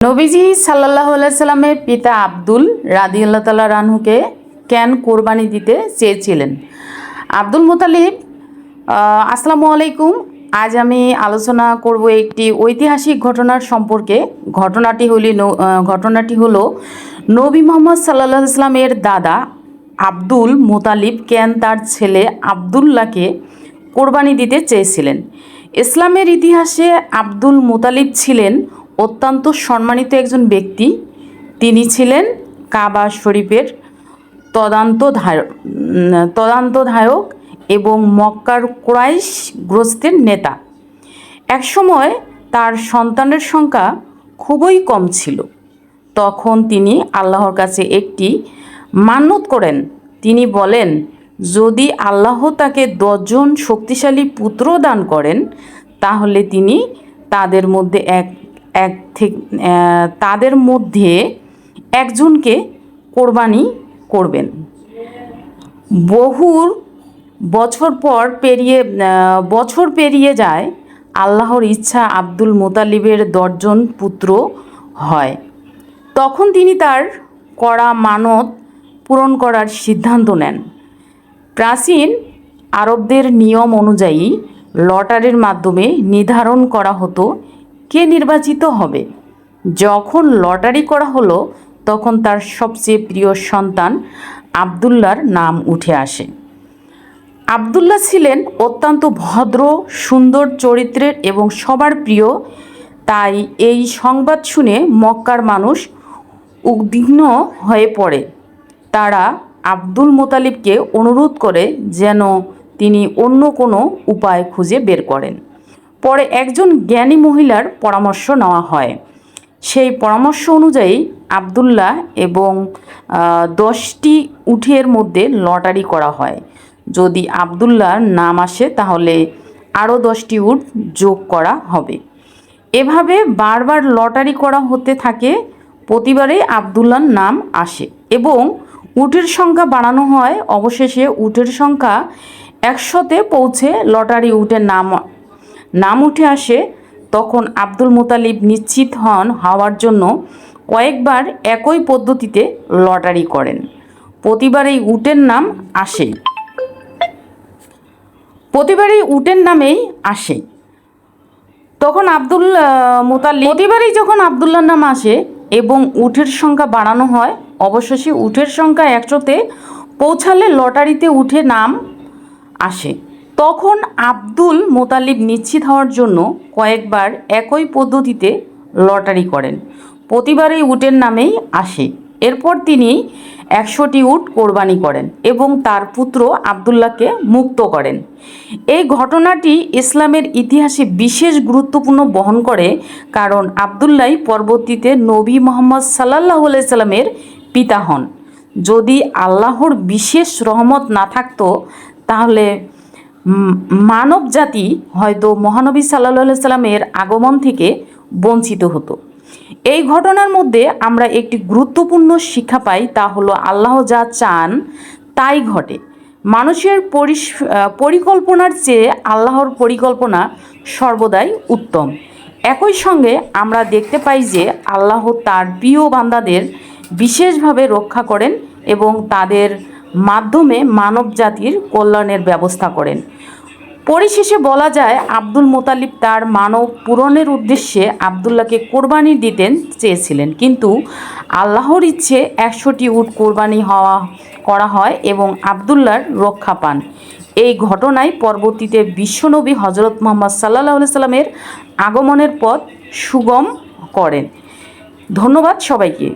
নবীজি সাল্লাল্লাহু আলাইহি সাল্লামের পিতা আব্দুল রাদিয়াল্লাহু তাআলা আনহুকে কেন কোরবানি দিতে চেয়েছিলেন? আব্দুল মুতালিব। আসসালামু আলাইকুম। আজ আমি আলোচনা করব একটি ঐতিহাসিক ঘটনার সম্পর্কে। ঘটনাটি হলো নবী মোহাম্মদ সাল্লাল্লাহু আলাইহি সাল্লামের দাদা আব্দুল মুতালিব কেন তার ছেলে আবদুল্লাহকে কোরবানি দিতে চেয়েছিলেন। ইসলামের ইতিহাসে আব্দুল মুতালিব ছিলেন অত্যন্ত সম্মানিত একজন ব্যক্তি। তিনি ছিলেন কাবা শরীফের তদান্তধায়ক এবং মক্কার কুরাইশ গোত্রের নেতা। একসময় তার সন্তানের সংখ্যা খুবই কম ছিল। তখন তিনি আল্লাহর কাছে একটি মান্যত করেন। তিনি বলেন, যদি আল্লাহ তাকে 10 জন শক্তিশালী পুত্র দান করেন তাহলে তিনি তাদের মধ্যে একজনকে কোরবানি করবেন। বছর পেরিয়ে যায়। আল্লাহর ইচ্ছা আব্দুল মুতালিবের 10 জন পুত্র হয়। তখন তিনি তার করা মানত পূরণ করার সিদ্ধান্ত নেন। প্রাচীন আরবদের নিয়ম অনুযায়ী লটারির মাধ্যমে নির্ধারণ করা হতো কে নির্বাচিত হবে। যখন লটারি করা হলো তখন তার সবচেয়ে প্রিয় সন্তান আবদুল্লাহর নাম উঠে আসে। আবদুল্লাহ ছিলেন অত্যন্ত ভদ্র, সুন্দর চরিত্রের এবং সবার প্রিয়। তাই এই সংবাদ শুনে মক্কার মানুষ উদ্বিগ্ন হয়ে পড়ে। তারা আব্দুল মুতালিবকে অনুরোধ করে যেন তিনি অন্য কোনো উপায় খুঁজে বের করেন। পরে একজন জ্ঞানী মহিলার পরামর্শ নেওয়া হয়। সেই পরামর্শ অনুযায়ী আবদুল্লাহ এবং 10টি উটের মধ্যে লটারি করা হয়। যদি আবদুল্লাহর নাম আসে তাহলে আরও 10টি উট যোগ করা হবে। এভাবে বারবার লটারি করা হতে থাকে। প্রতিবারেই আবদুল্লাহর নাম আসে এবং উটের সংখ্যা বাড়ানো হয়। অবশেষে উটের সংখ্যা 100-তে পৌঁছে লটারি উটের নাম উঠে আসে। তখন আব্দুল মুতালিব নিশ্চিত হওয়ার জন্য কয়েকবার একই পদ্ধতিতে লটারি করেন। প্রতিবারই উটের নামেই আসে। তখন প্রতিবারই যখন আবদুল্লাহর নাম আসে এবং উটের সংখ্যা বাড়ানো হয়, অবশেষে উটের সংখ্যা 100-তে পৌঁছালে লটারিতে উঠে নাম আসে। তখন আব্দুল মুতালিব নিশ্চিত হওয়ার জন্য কয়েকবার একই পদ্ধতিতে লটারি করেন। প্রতিবারই উটের নামেই আসে। এরপর তিনি 100টি উট কোরবানি করেন এবং তার পুত্র আবদুল্লাহকে মুক্ত করেন। এই ঘটনাটি ইসলামের ইতিহাসে বিশেষ গুরুত্বপূর্ণ বহন করে, কারণ আবদুল্লাহ পরবর্তীতে নবী মোহাম্মদ সাল্লাল্লাহু আলাইহি সাল্লামের পিতা হন। যদি আল্লাহর বিশেষ রহমত না থাকতো তাহলে মানব জাতি হয়তো মহানবী সাল্লাল্লাহু আলাইহি সাল্লামের আগমন থেকে বঞ্চিত হতো। এই ঘটনার মধ্যে আমরা একটি গুরুত্বপূর্ণ শিক্ষা পাই, তা হলো আল্লাহ যা চান তাই ঘটে। মানুষের পরিকল্পনার চেয়ে আল্লাহর পরিকল্পনা সর্বদাই উত্তম। একই সঙ্গে আমরা দেখতে পাই যে আল্লাহ তার প্রিয় বান্দাদের বিশেষভাবে রক্ষা করেন এবং তাদের মাধ্যমে মানব জাতির কল্যাণের ব্যবস্থা করেন। পরিশেষে বলা যায়, আব্দুল মুতালিব তার মানব পূরণের উদ্দেশ্যে আবদুল্লাহকে কোরবানি দিতে চেয়েছিলেন, কিন্তু আল্লাহর ইচ্ছে 100টি উট কোরবানি করা হয় এবং আবদুল্লাহর রক্ষা পান। এই ঘটনায় পরবর্তীতে বিশ্বনবী হজরত মুহাম্মদ সাল্লাল্লাহু আলাইহি সাল্লামের আগমনের পথ সুগম করেন। ধন্যবাদ সবাইকে।